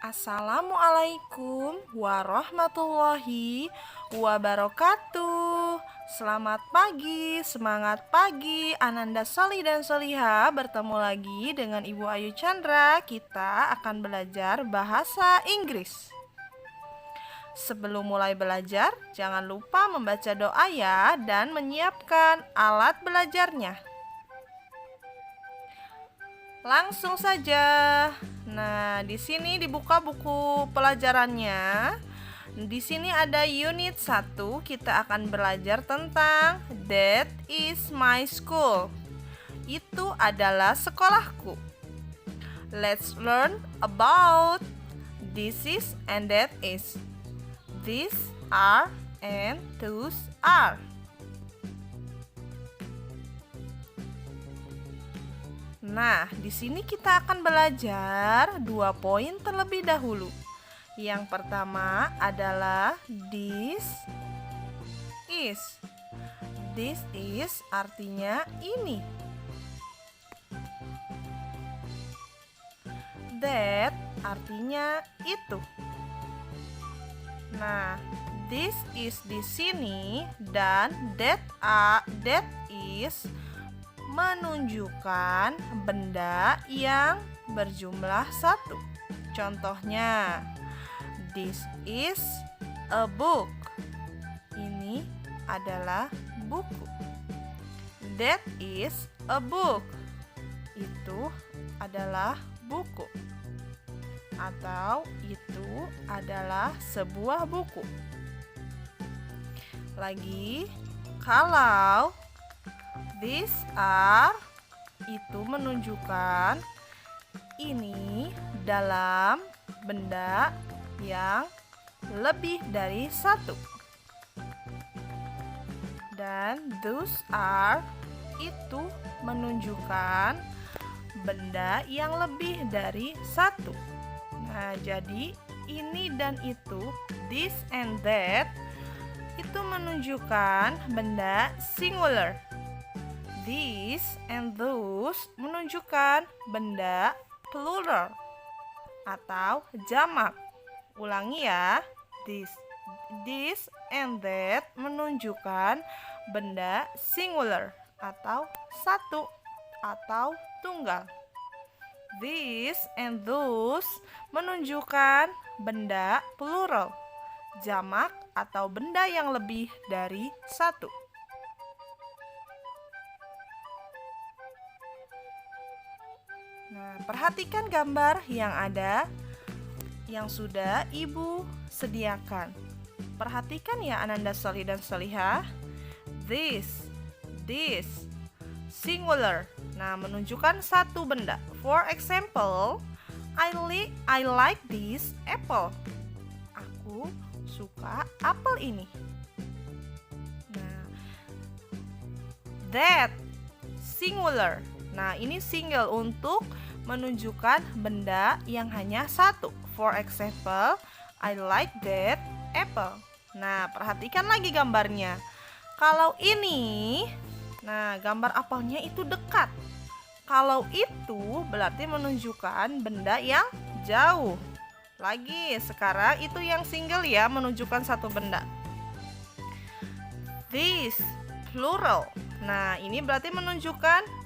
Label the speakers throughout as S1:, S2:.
S1: Assalamualaikum warahmatullahi wabarakatuh. Selamat pagi, semangat pagi Ananda Soli dan Soliha. Bertemu lagi dengan Ibu Ayu Chandra. Kita akan belajar bahasa Inggris. Sebelum mulai belajar, jangan lupa membaca doa ya dan menyiapkan alat belajarnya. Langsung saja. Nah, di sini dibuka buku pelajarannya. Di sini ada unit 1. Kita akan belajar tentang That is my school. Itu adalah sekolahku. Let's learn about this is and that is. These are and those are. Nah, di sini kita akan belajar 2 poin terlebih dahulu. Yang pertama adalah this is. This is artinya ini. That artinya itu. Nah, this is di sini dan that is menunjukkan benda yang berjumlah 1. Contohnya, this is a book. Ini adalah buku. That is a book. Itu adalah buku. Atau itu adalah sebuah buku. Lagi, kalau these are itu menunjukkan ini dalam benda yang lebih dari 1. Dan those are itu menunjukkan benda yang lebih dari 1. Nah, jadi ini dan itu, this and that, itu menunjukkan benda singular. These and those menunjukkan benda plural atau jamak. Ulangi ya. This and that menunjukkan benda singular atau 1 atau tunggal. These and those menunjukkan benda plural, jamak atau benda yang lebih dari 1. Nah, perhatikan gambar yang ada yang sudah Ibu sediakan. Perhatikan ya Ananda Soli dan Soliha. This, singular. Nah, menunjukkan 1 benda. For example, I like this apple. Aku suka apel ini. Nah, that, singular. Nah, ini single untuk menunjukkan benda yang hanya 1. For example, I like that apple. Nah, perhatikan lagi gambarnya. Kalau ini, nah gambar apelnya itu dekat. Kalau itu berarti menunjukkan benda yang jauh. Lagi, sekarang itu yang single ya, menunjukkan 1 benda. This, plural. Nah, ini berarti menunjukkan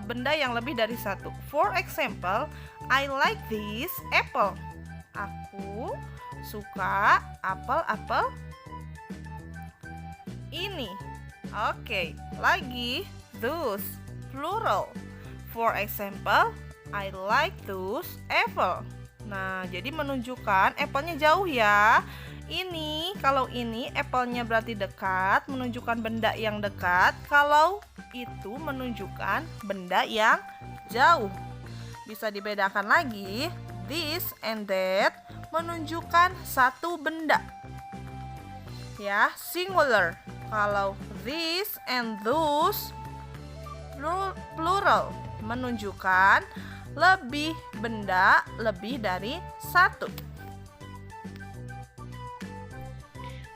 S1: benda yang lebih dari 1. For example, I like this apple. Aku suka apel ini. Oke, lagi those, plural. For example, I like those apple. Nah, jadi menunjukkan apple-nya jauh ya. Ini, kalau ini apple-nya berarti dekat, menunjukkan benda yang dekat. Kalau itu menunjukkan benda yang jauh. Bisa dibedakan lagi, this and that menunjukkan 1 benda. Ya, singular. Kalau this and those plural menunjukkan lebih benda lebih dari 1.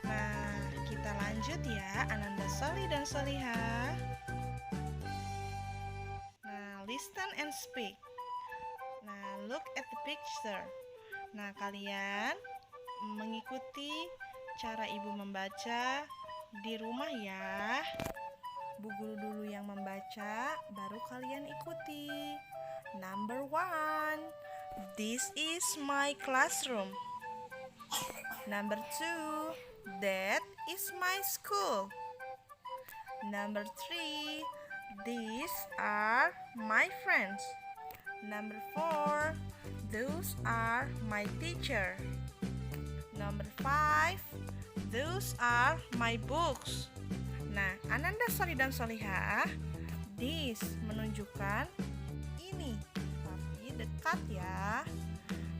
S1: Nah, kita lanjut ya Ananda Soli dan Soliha. Nah, listen and speak. Nah, look at the picture. Nah, kalian mengikuti cara ibu membaca di rumah ya. Bu guru dulu yang membaca, baru kalian ikuti. Number 1, this is my classroom. Number 2, that is my school. Number 3, these are my friends. Number 4, those are my teacher. Number 5, those are my books. Nah, Ananda Soli dan Solihah, this menunjukkan ini, tapi dekat ya.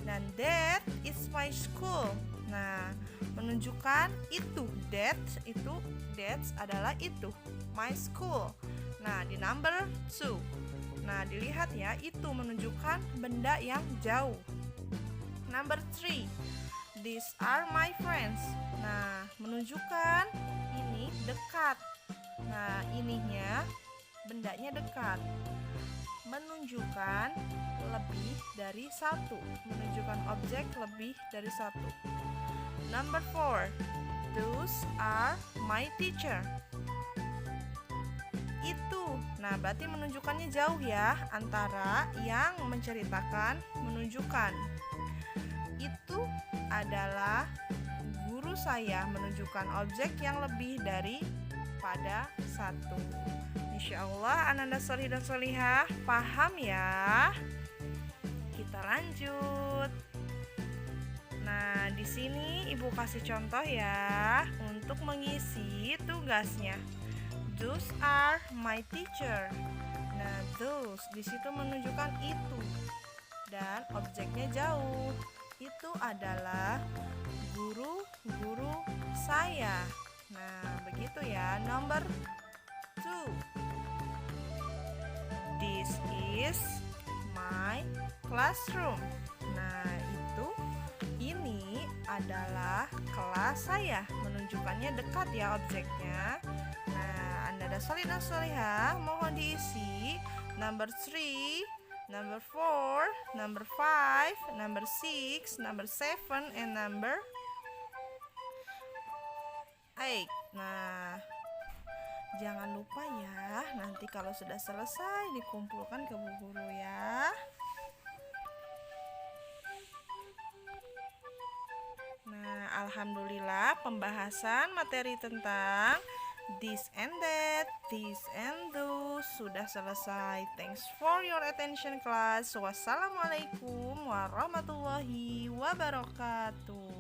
S1: Dan that is my school. Nah, menunjukkan itu, that adalah itu, my school. Nah, di number 2. Nah, dilihat ya, itu menunjukkan benda yang jauh. Number 3, these are my friends. Nah, menunjukkan ini dekat. Nah, ininya bendanya dekat. Menunjukkan lebih dari satu. Menunjukkan objek lebih dari satu. Number 4, those are my teacher. Itu. Nah, berarti menunjukkannya jauh ya, antara yang menceritakan menunjukkan. Itu adalah guru saya, menunjukkan objek yang lebih daripada satu. Insya Allah Ananda Soli dan Solihah paham ya. Kita lanjut. Nah, di sini Ibu kasih contoh ya untuk mengisi tugasnya. Those are my teacher. Nah, those di situ menunjukkan itu dan objeknya jauh. Itu adalah guru-guru saya. Nah, begitu ya. Number 2. This is my classroom. Nah, ini adalah kelas saya. Menunjukkannya dekat ya objeknya. Nah, Anda Soli dan Solihah mohon diisi number 3, number 4, number 5, number 6, number 7, and number 8. Nah, jangan lupa ya, nanti kalau sudah selesai dikumpulkan ke bu guru ya. Nah, alhamdulillah pembahasan materi tentang this and that, this and those sudah selesai. Thanks for your attention class. Wassalamualaikum warahmatullahi wabarakatuh.